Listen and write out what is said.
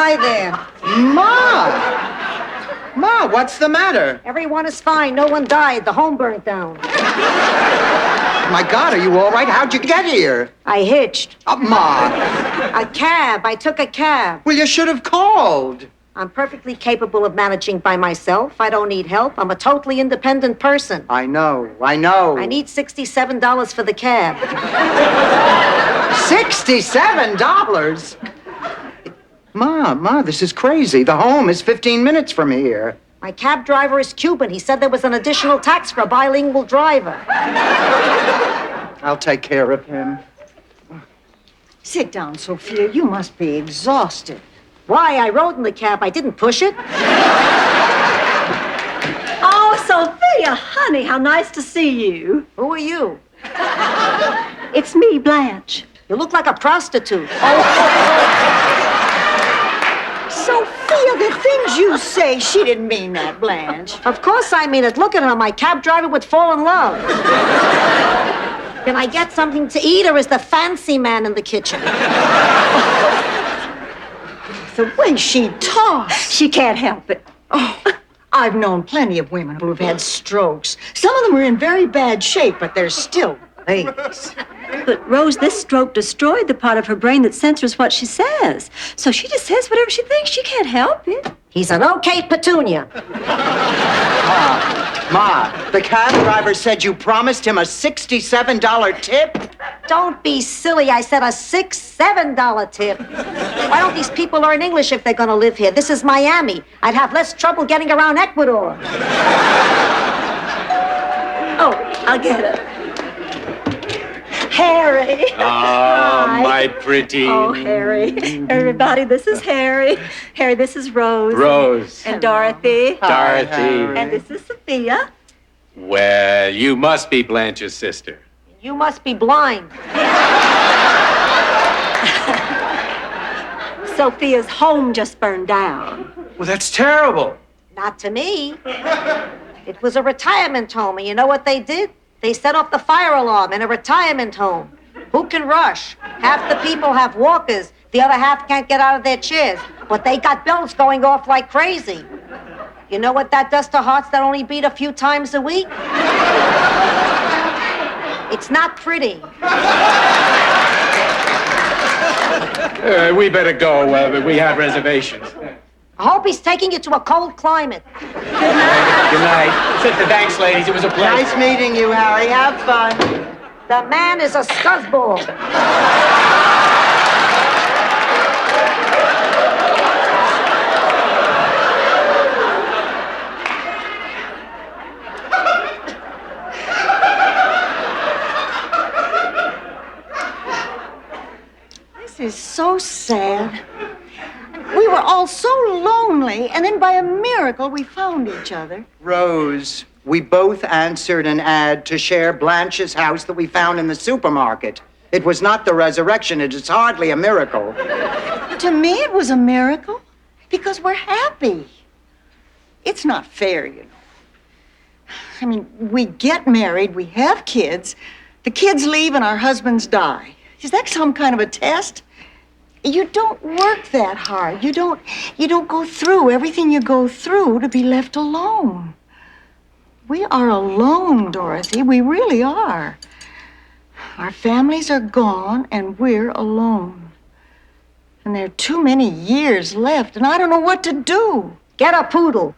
Hi there. Ma, what's the matter? Everyone is fine. No one died. The home burnt down. My God, are you all right? How'd you get here? I hitched. Ma. A cab. I took a cab. Well, you should have called. I'm perfectly capable of managing by myself. I don't need help. I'm a totally independent person. I know. I need $67 for the cab. $67? Ma, this is crazy. The home is 15 minutes from here. My cab driver is Cuban. He said there was an additional tax for a bilingual driver. I'll take care of him. Sit down, Sophia. You must be exhausted. Why? I rode in the cab. I didn't push it. Oh, Sophia, honey, how nice to see you. Who are you? It's me, Blanche. You look like a prostitute. Sophia, the things you say, she didn't mean that, Blanche. Of course I mean it. Look at her. My cab driver would fall in love. Can I get something to eat, or is the fancy man in the kitchen? The way she talks. She can't help it. Oh, I've known plenty of women who have had strokes. Some of them are in very bad shape, but they're still ladies. But, Rose, this stroke destroyed the part of her brain that censors what she says. So she just says whatever she thinks. She can't help it. He's an okay petunia. Ma, the cab driver said you promised him a $67 tip? Don't be silly. I said a $7 tip. Why don't these people learn English if they're going to live here? This is Miami. I'd have less trouble getting around Ecuador. Oh, I'll get it. Harry. Oh, Hi. my pretty. Oh, Harry. Everybody, this is Harry. Harry, this is Rose. Rose. And Dorothy. Dorothy. And this is Sophia. Well, you must be Blanche's sister. You must be blind. Sophia's home just burned down. Well, that's terrible. Not to me. It was a retirement home, and you know what they did? They set off the fire alarm in a retirement home. Who can rush? Half the people have walkers. The other half can't get out of their chairs. But they got bells going off like crazy. You know what that does to hearts that only beat a few times a week? It's not pretty. We better go. We have reservations. I hope he's taking you to a cold climate. Good night. Thanks, ladies. It was a pleasure. Nice meeting you, Harry. Have fun. The man is a scuzzball. This is so sad. We were all so lonely, and then by a miracle, we found each other. Rose, we both answered an ad to share Blanche's house that we found in the supermarket. It was not the resurrection. It is hardly a miracle. To me, it was a miracle, because we're happy. It's not fair, you know. I mean, we get married, we have kids, the kids leave and our husbands die. Is that some kind of a test? You don't work that hard. You don't go through everything you go through to be left alone. We are alone, Dorothy. We really are. Our families are gone and we're alone. And there are too many years left, and I don't know what to do. Get a poodle.